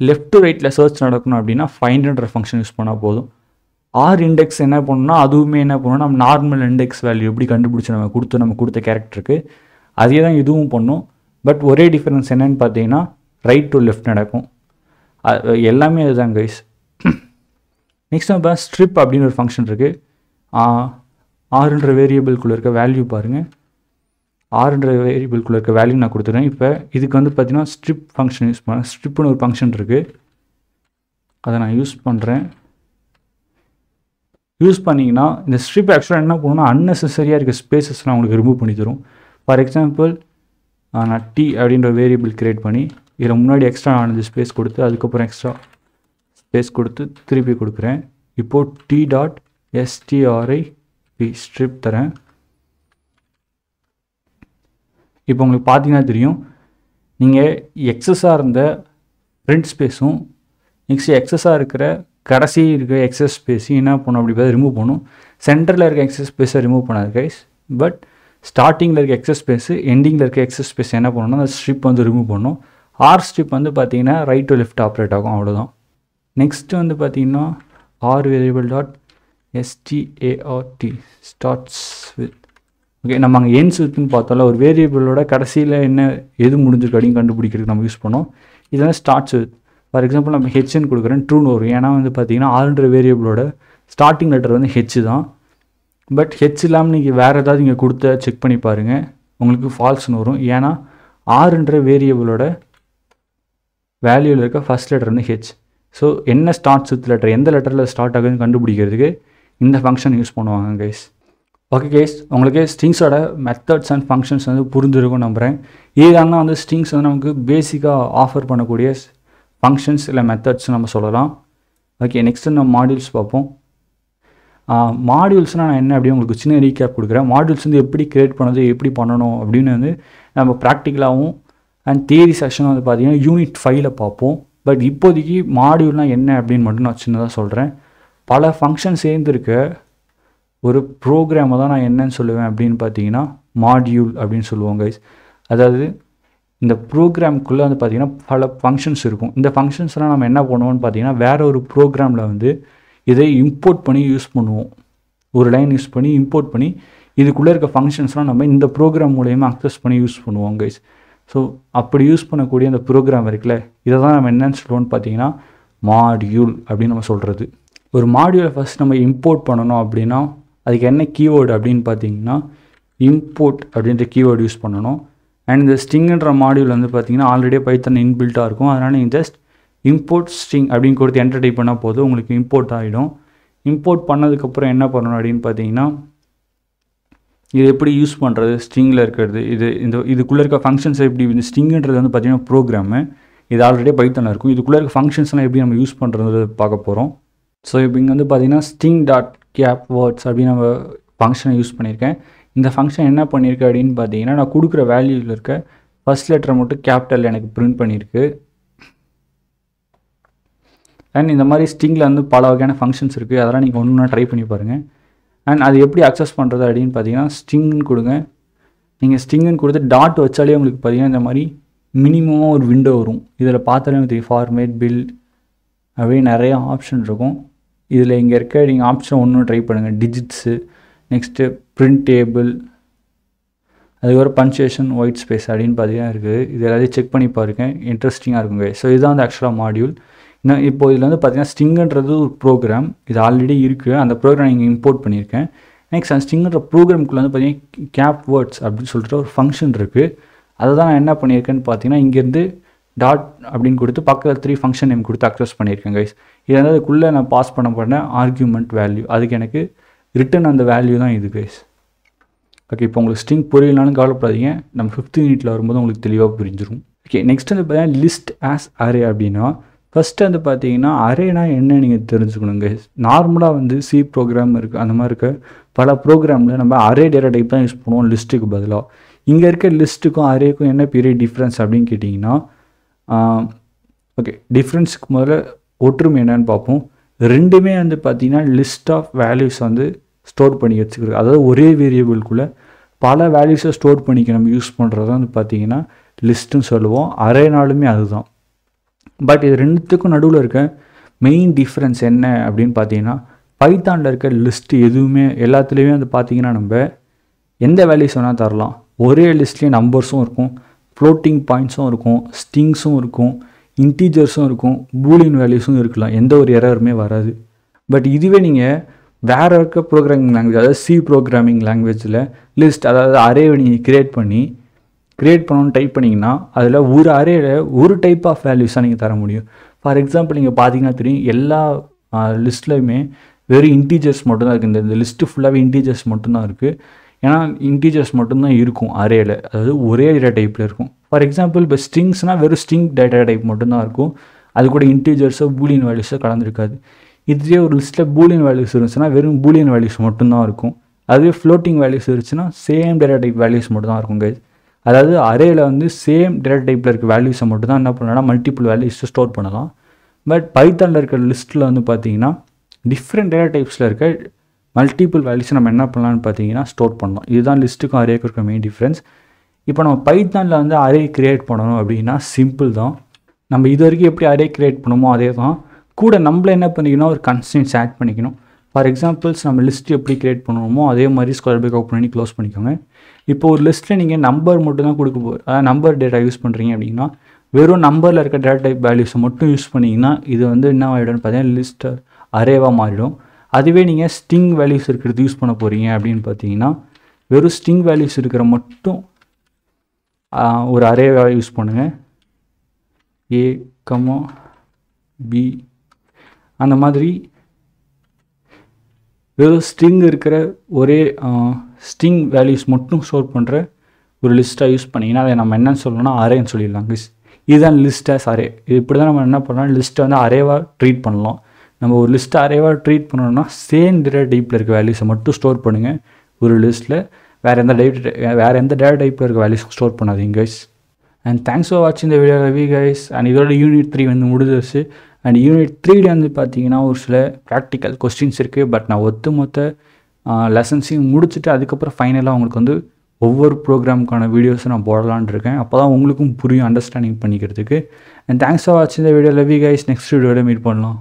லெஃப்ட் டு ரைட்டில் சர்ச் நடக்கணும் அப்படின்னா ஃபைண்டுன்ற ஃபங்க்ஷன் யூஸ் பண்ணால் போதும். ஆர் இண்டெக்ஸ் என்ன பண்ணணும்னா அதுவுமே என்ன பண்ணணும், நம்ம நார்மல் இண்டெக்ஸ் வேல்யூ எப்படி கண்டுபிடிச்சி நம்ம கொடுத்த கேரக்டருக்கு அதே தான் இதுவும் பண்ணும். பட் ஒரே டிஃப்ரென்ஸ் என்னன்னு பார்த்தீங்கன்னா ரைட் டு லெஃப்ட் நடக்கும். எல்லாமே அதுதான் கைஸ். நெக்ஸ்ட் நம்ம ஸ்ட்ரிப் அப்படின்னு ஒரு ஃபங்க்ஷன் இருக்குது. ஆறுன்ற வேரியபிள்குள்ளே இருக்க வேல்யூ பாருங்கள். ஆறுன்ற வேரியபிள்குள்ளே இருக்க வேல்யூ நான் கொடுத்துருவேன். இப்போ இதுக்கு வந்து பார்த்தீங்கன்னா ஸ்ட்ரிப் ஃபங்க்ஷன் யூஸ் பண்ணேன். ஸ்ட்ரிப்னு ஒரு ஃபங்க்ஷன் இருக்குது, அதை நான் யூஸ் பண்ணுறேன். யூஸ் பண்ணிங்கன்னா இந்த ஸ்ட்ரிப் ஆக்சுவலாக என்ன பண்ணணும்னா அன்னெசரியாக இருக்க ஸ்பேசஸ்லாம் உங்களுக்கு ரிமூவ் பண்ணி தரும். ஃபார் எக்ஸாம்பிள் நான் டி அப்படின்ற வேரியபிள் க்ரியேட் பண்ணி இதில் முன்னாடி எக்ஸ்ட்ரா 4 ஸ்பேஸ் கொடுத்து அதுக்கப்புறம் எக்ஸ்ட்ரா ஸ்பேஸ் கொடுத்து திருப்பி கொடுக்குறேன். இப்போது டி டாட் strip ஸ்ட்ரிப் தரேன். இப்போ உங்களுக்கு பார்த்தீங்கன்னா தெரியும், நீங்கள் எக்ஸஸாக இருந்த ஃப்ரண்ட் ஸ்பேஸும் நெக்ஸ்ட் எக்ஸஸாக இருக்கிற கடைசி இருக்கிற எக்ஸஸ் ஸ்பேஸையும் என்ன பண்ணணும் அப்படி பார்த்து ரிமூவ் பண்ணும். சென்டரில் இருக்க எக்ஸஸ் ஸ்பேஸை ரிமூவ் பண்ணாது கைஸ். பட் ஸ்டார்டிங்கில் இருக்க எக்ஸஸ் ஸ்பேஸு எண்டிங்கில் இருக்க எக்ஸஸ் ஸ்பேஸ் என்ன பண்ணணும்னா அந்த ஸ்ட்ரிப் வந்து ரிமூவ் பண்ணணும். ஆர் ஸ்ட்ரிப் வந்து பார்த்தீங்கன்னா ரைட் டு லெஃப்ட் ஆப்ரேட் ஆகும், அவ்வளோதான். நெக்ஸ்ட்டு வந்து பார்த்தீங்கன்னா r variable dot start starts with. Okay, நம்ம அங்கே எண்ட்ஸ் வித்னு பார்த்தோம்ல, ஒரு வேரியபிளோட கடைசியில் எது முடிஞ்சிருக்கு அப்படின்னு கண்டுபிடிக்கிறதுக்கு நம்ம யூஸ் பண்ணோம். இதெல்லாம் ஸ்டார்ட்ஸ் வித். ஃபார் எக்ஸாம்பிள் நம்ம ஹெச்ன்னு கொடுக்குறேன், ட்ரூன்னு வரும். ஏன்னா வந்து பார்த்தீங்கன்னா ஆறுன்ற வேரியபிளோட ஸ்டார்டிங் லெட்டர் வந்து ஹெச் தான். பட் ஹெச் இல்லாமல் நீங்கள் வேறு ஏதாவது இங்கே கொடுத்த செக் பண்ணி பாருங்கள், உங்களுக்கு ஃபால்ஸ்னு வரும். ஏன்னா ஆறுன்ற வேரியபிளோட வேல்யூவில் இருக்க ஃபஸ்ட் லெட்டர் வந்து ஹெச். ஸோ என்ன ஸ்டார்ட்ஸ் வித் லெட்டர், எந்த லெட்டரில் ஸ்டார்ட் ஆகுதுன்னு கண்டுபிடிக்கிறதுக்கு இந்த ஃபங்க்ஷன் யூஸ் பண்ணுவாங்க கைஸ். ஓகே கேஸ், உங்களுக்கு ஸ்ட்ரிங்ஸோட மெத்தட்ஸ் அண்ட் ஃபங்க்ஷன்ஸ் வந்து புரிஞ்சிருக்கும் நம்புகிறேன். இதுதான் வந்து ஸ்ட்ரிங்ஸ் வந்து நமக்கு பேசிக்காக ஆஃபர் பண்ணக்கூடிய ஃபங்க்ஷன்ஸ் இல்லை மெத்தட்ஸ் நம்ம சொல்லலாம். ஓகே, நெக்ஸ்ட்டு நம்ம மாடியூல்ஸ் பார்ப்போம். மாடியூல்ஸ்னால் நான் என்ன அப்படி உங்களுக்கு சின்ன ரீகேப் கொடுக்குறேன். மாடியூல்ஸ் வந்து எப்படி க்ரியேட் பண்ணது, எப்படி பண்ணணும் அப்படின்னு வந்து நம்ம ப்ராக்டிக்கலாகவும் அண்ட் தியரி செக்ஷன் வந்து பார்த்திங்கன்னா யூனிட் 5ல் பார்ப்போம். பட் இப்போதைக்கு மாடியூல்னால் என்ன அப்படின்னு மட்டும் நான் சின்னதாக சொல்கிறேன். பல ஃபங்க்ஷன் சேர்ந்துருக்க ஒரு ப்ரோக்ராமை தான் நான் என்னன்னு சொல்லுவேன் அப்படின்னு பார்த்தீங்கன்னா மாடியூல் அப்படின்னு சொல்லுவோம் கைஸ். அதாவது இந்த ப்ரோக்ராம்குள்ளே வந்து பார்த்திங்கன்னா பல ஃபங்க்ஷன்ஸ் இருக்கும். இந்த ஃபங்க்ஷன்ஸ்லாம் நம்ம என்ன பண்ணுவோம்னு பார்த்தீங்கன்னா வேறு ஒரு ப்ரோக்ராமில் வந்து இதை இம்போர்ட் பண்ணி யூஸ் பண்ணுவோம். ஒரு லைன் யூஸ் பண்ணி இம்போர்ட் பண்ணி இதுக்குள்ளே இருக்க ஃபங்க்ஷன்ஸ்லாம் நம்ம இந்த ப்ரோக்ராம் மூலயமா அக்சஸ் பண்ணி யூஸ் பண்ணுவோம் கைஸ். ஸோ அப்படி யூஸ் பண்ணக்கூடிய அந்த ப்ரோக்ராம் இருக்குல்ல, இதை தான் நம்ம என்னன்னு சொல்லுவோம்னு பார்த்தீங்கன்னா மாடியூல் அப்படின்னு நம்ம சொல்கிறது. ஒரு மாடியூலை ஃபஸ்ட் நம்ம இம்போர்ட் பண்ணணும் அப்படின்னா அதுக்கு என்ன கீவேர்டு அப்படின்னு பார்த்தீங்கன்னா இம்போர்ட் அப்படின்ற கீவேர்டு யூஸ் பண்ணணும். அண்ட் இந்த ஸ்ட்ரிங்குன்ற மாடியூல் வந்து பார்த்தீங்கன்னா ஆல்ரெடி பைத்தன் இன்பில்ட்டாக இருக்கும். அதனால் நீங்கள் ஜஸ்ட் இம்போர்ட் ஸ்ட்ரிங் அப்படின்னு கொடுத்து என்டர் டைப் பண்ணால் போதும், உங்களுக்கு இம்போர்ட் ஆகிடும். இம்போர்ட் பண்ணதுக்கப்புறம் என்ன பண்ணணும் அப்படின்னு பார்த்தீங்கன்னா இது எப்படி யூஸ் பண்ணுறது, ஸ்ட்ரிங்கில் இருக்கிறது, இதுக்குள்ளே இருக்க ஃபங்க்ஷன்ஸ் எப்படி, இந்த ஸ்ட்ரிங்குன்றது வந்து பார்த்திங்கன்னா ப்ரோக்ராமு, இது ஆல்ரெடி பைத்தனில் இருக்கும். இதுக்குள்ளே இருக்க ஃபங்க்ஷன்ஸ்லாம் எப்படி நம்ம யூஸ் பண்ணுறது பார்க்க போகிறோம். ஸோ இப்போ இங்கே வந்து பார்த்திங்கன்னா ஸ்ட்ரிங் டாட் கேப் வேர்ட்ஸ் அப்படின்னு நம்ம ஃபங்க்ஷனை யூஸ் பண்ணியிருக்கேன். இந்த ஃபங்க்ஷன் என்ன பண்ணியிருக்கு அப்படின்னு பார்த்தீங்கன்னா நான் கொடுக்குற வேல்யூவில் இருக்க ஃபஸ்ட் லெட்டரை மட்டும் கேபிட்டல் எனக்கு பிரிண்ட் பண்ணியிருக்கு. அண்ட் இந்த மாதிரி ஸ்ட்ரிங்கில் வந்து பல வகையான ஃபங்க்ஷன்ஸ் இருக்குது. அதெல்லாம் நீங்கள் ஒன்று ட்ரை பண்ணி பாருங்கள். அண்ட் அது எப்படி அக்சஸ் பண்ணுறது அப்படின்னு பார்த்தீங்கன்னா ஸ்ட்ரிங்னு கொடுங்க. நீங்கள் ஸ்ட்ரிங்குன்னு கொடுத்து டாட் வச்சாலே உங்களுக்கு பார்த்தீங்கன்னா இந்த மாதிரி மினிமமாக ஒரு விண்டோ வரும். இதில் பார்த்தாலே உங்களுக்கு ஃபார்மேட் பில்ட் அப்படியே நிறையா ஆப்ஷன் இருக்கும். இதில் இங்கே இருக்க நீங்கள் ஆப்ஷன் ஒன்று ட்ரை பண்ணுங்கள். டிஜிட்ஸு, நெக்ஸ்ட்டு பிரிண்ட் டேபிள், அதுக்கப்புறம் பன்ச்சுவேஷன், ஒயிட் ஸ்பேஸ் அப்படின்னு பார்த்தீங்கன்னா இருக்குது. இது எல்லாத்தையும் செக் பண்ணி பாருங்க, இன்ட்ரெஸ்டிங்காக இருக்குங்க. ஸோ இதுதான் வந்து ஆக்சுவலாக மாடியூல். இன்னும் இப்போ இதில் வந்து பார்த்தீங்கன்னா ஸ்ட்ரிங்குன்றது ஒரு ப்ரோக்ராம், இது ஆல்ரெடி இருக்குது. அந்த ப்ரோக்ராம் நீங்கள் இம்போர்ட் பண்ணியிருக்கேன். நெக்ஸ்ட் அந்த ஸ்ட்ரிங்குன்ற ப்ரோக்ராமுக்குள்ளே வந்து பார்த்தீங்கன்னா கேப் வேர்ட்ஸ் அப்படின்னு சொல்லிட்டு ஒரு ஃபங்க்ஷன் இருக்குது. அதை தான் நான் என்ன பண்ணியிருக்கேன்னு பார்த்தீங்கன்னா இங்கேருந்து டாட் அப்படின்னு கொடுத்து பக்கத்தில் 3 ஃபங்க்ஷன் நேம் கொடுத்து அக்சஸ் பண்ணியிருக்கேன் கைஸ். இது வந்து அதுக்குள்ளே நான் பாஸ் பண்ண ஆர்கியூமெண்ட் வேல்யூ, அதுக்கு எனக்கு ரிட்டன் அந்த வேல்யூ தான் இது கைஸ். ஓகே, இப்போ உங்களுக்கு ஸ்ட்ரிங் புரியலனாலும் கவலைப்படாதீங்க, நம்ம 5th யூனிட்டில் வரும்போது உங்களுக்கு தெளிவாக புரிஞ்சிடும். ஓகே, நெக்ஸ்ட் வந்து பார்த்தீங்கன்னா லிஸ்ட் ஆஸ் அரே அப்படின்னா ஃபஸ்ட்டு வந்து பார்த்தீங்கன்னா அரேனா என்ன நீங்கள் தெரிஞ்சுக்கணுங்க. நார்மலாக வந்து சி ப்ரோக்ராம் இருக்குது, அந்த மாதிரி இருக்க பல ப்ரோக்ராமில் நம்ம அரே டேட்டா டைப் தான் யூஸ் பண்ணுவோம் லிஸ்ட்டுக்கு பதிலாக. இங்கே இருக்க லிஸ்ட்டுக்கும் அரேக்கும் என்ன பெரிய டிஃப்ரென்ஸ் அப்படின்னு கேட்டிங்கன்னா ஓகே, டிஃப்ரென்ஸுக்கு முதல்ல ஒற்றுமை என்னன்னு பார்ப்போம். ரெண்டுமே வந்து பார்த்திங்கன்னா லிஸ்ட் ஆஃப் வேல்யூஸ் வந்து ஸ்டோர் பண்ணி வச்சுக்கிறது. அதாவது ஒரே வேரியபிள்குள்ளே பல வேல்யூஸை ஸ்டோர் பண்ணிக்க நம்ம யூஸ் பண்ணுறது வந்து பார்த்திங்கன்னா லிஸ்ட்டுன்னு சொல்லுவோம். அரேனாலுமே அதுதான். பட் இது ரெண்டுத்துக்கும் நடுவில் இருக்க மெயின் டிஃப்ரென்ஸ் என்ன அப்படின்னு பார்த்தீங்கன்னா பைத்தானில் இருக்க லிஸ்ட்டு எதுவுமே எல்லாத்துலேயுமே வந்து பார்த்திங்கன்னா நம்ம எந்த வேல்யூஸ் வேணால் தரலாம். ஒரே லிஸ்ட்லேயே நம்பர்ஸும் இருக்கும், ஃப்ளோட்டிங் பாயிண்ட்ஸும் இருக்கும், ஸ்ட்ரிங்ஸும் இருக்கும், இன்டீஜர்ஸும் இருக்கும், பூலியன் வேல்யூஸும் இருக்கலாம். எந்த ஒரு எரருமே வராது. பட் இதுவே நீங்கள் வேறு இருக்க ப்ரோக்ராமிங் லாங்குவேஜ், அதாவது சி ப்ரோக்ராமிங் லாங்குவேஜில் லிஸ்ட், அதாவது அரேவை நீங்கள் க்ரியேட் பண்ணணும்னு டைப் பண்ணிங்கன்னா அதில் ஒரு அரேயில் ஒரு டைப் ஆஃப் வேல்யூஸாக நீங்கள் தர முடியும். ஃபார் எக்ஸாம்பிள் நீங்கள் பார்த்தீங்கன்னா தெரியும், எல்லா லிஸ்ட்லையுமே வெறும் இன்டீஜர்ஸ் மட்டும்தான் இருக்குது. இந்த லிஸ்ட்டு ஃபுல்லாகவே இன்டீஜர்ஸ் மட்டும்தான் இருக்குது. ஏன்னா இன்டீஜர்ஸ் மட்டும்தான் இருக்கும் அரேயில், அதாவது ஒரே டேட்டா டைப்பில் இருக்கும். ஃபார் எக்ஸாம்பிள் இப்போ ஸ்ட்ரிங்ஸ்னால் வெறும் ஸ்ட்ரிங் டேட்டா டைப் மட்டும்தான் இருக்கும், அது கூட இன்டீஜர்ஸோ பூலியன் வேல்யூஸோ கலந்துருக்காது. இதுவே ஒரு லிஸ்ட்டில் பூலியன் வேல்யூஸ் இருந்துச்சுன்னா வெறும் பூலியன் வேல்யூஸ் மட்டும்தான் இருக்கும். அதுவே ஃப்ளோட்டிங் வேல்யூஸ் இருந்துச்சுன்னா சேம் டேட்டா டைப் வேல்யூஸ் மட்டும் தான் இருக்கும் கைஸ். அதாவது அரேயில் வந்து சேம் டேட்டா டைப்பில் இருக்க வேல்யூஸை மட்டும் தான் என்ன பண்ணலாம், மல்டிபிள் வேல்யூஸை ஸ்டோர் பண்ணலாம். பட் பைத்தானில் இருக்கிற லிஸ்ட்டில் வந்து பார்த்தீங்கன்னா டிஃப்ரெண்ட் டேட்டா டைப்ஸில் இருக்க மல்டிபிள் வேல்யூஸை நம்ம என்ன பண்ணலாம்னு பார்த்தீங்கன்னா ஸ்டோர் பண்ணலாம். இதுதான் லிஸ்ட்டுக்கும் அரேக்கும் இருக்க மெயின் டிஃப்ரென்ஸ். இப்போ நம்ம பைத்தானில் வந்து அரே க்ரியேட் பண்ணணும் அப்படின்னா சிம்பிள் தான். நம்ம இது வரைக்கும் எப்படி அரே க்ரியேட் பண்ணணுமோ அதே தான். கூட நம்மள என்ன பண்ணிக்கணும், ஒரு கன்ஸ்டன்ட்ஸ் ஆட் பண்ணிக்கணும். ஃபார் எக்ஸாம்பிள்ஸ் நம்ம லிஸ்ட் எப்படி க்ரியேட் பண்ணணுமோ அதே மாதிரி ஸ்கொயர் பிரேக் ஓப்பன் பண்ணி க்ளோஸ் பண்ணிக்கோங்க. இப்போ ஒரு லிஸ்ட்டில் நீங்கள் நம்பர் மட்டும் தான் கொடுக்க போகிறோம், அதாவது நம்பர் டேட்டா யூஸ் பண்ணுறீங்க அப்படின்னா வெறும் நம்பரில் இருக்க டேட்டா டைப் வேல்யூஸை மட்டும் யூஸ் பண்ணிங்கன்னா இது வந்து என்ன ஆகிடும்னு பார்த்தீங்கன்னா லிஸ்ட் அரேவாக மாறிடும். அதுவே நீங்கள் ஸ்ட்ரிங் வேல்யூஸ் இருக்கிறது யூஸ் பண்ண போகிறீங்க அப்படின்னு பார்த்தீங்கன்னா வெறும் ஸ்ட்ரிங் வேல்யூஸ் இருக்கிற மட்டும் ஒரு அரேவாக யூஸ் பண்ணுங்கள். A, B அந்த மாதிரி வெறும் ஸ்ட்ரிங் இருக்கிற ஒரே ஸ்ட்ரிங் வேல்யூஸ் மட்டும் ஸ்டோர் பண்ணுற ஒரு லிஸ்ட்டாக யூஸ் பண்ணிங்கன்னா அதை நம்ம என்னன்னு சொல்லணும்னா அரேன்னு சொல்லிடலாம் கைஸ். இதுதான் லிஸ்ட் ஆஸ் அரே. இது இப்படி தான் நம்ம என்ன பண்ணலாம், லிஸ்ட்டை வந்து அரேவாக ட்ரீட் பண்ணலாம். நம்ம ஒரு லிஸ்ட்டை அரேவாக ட்ரீட் பண்ணணும்னா சேம் டேட்டா டைப்பில் இருக்க வேல்யூஸை மட்டும் ஸ்டோர் பண்ணுங்கள் ஒரு லிஸ்ட்டில். வேறு எந்த டேட்டா டைப்பில் இருக்க வேல்யூஸ் ஸ்டோர் பண்ணாதீங்க கைஸ். அண்ட் தேங்க்ஸ் ஃபார் வாட்சிங் இந்த வீடியோ ரவி கைஸ். அண்ட் இதோட யூனிட் 3 வந்து முடிஞ்சிருச்சு. அண்ட் யூனிட் 3 வந்து பார்த்தீங்கன்னா ஒரு சில ப்ராக்டிக்கல் கொஸ்டின்ஸ் இருக்குது. பட் நான் மொத்த லெசன்ஸையும் முடிச்சுட்டு அதுக்கப்புறம் ஃபைனலாக உங்களுக்கு வந்து ஒவ்வொரு ப்ரோக்ராமுக்கான வீடியோஸும் நான் போடலான்னு இருக்கேன். அப்போ தான் உங்களுக்கும் புரியும் அண்டர்ஸ்டாண்டிங் பண்ணிக்கிறதுக்கு. அண்ட் தேங்க்ஸ் ஃபார் வாட்சிங் இந்த வீடியோ ரவி கைஸ். நெக்ஸ்ட் வீடியோவில் மீட் பண்ணலாம்.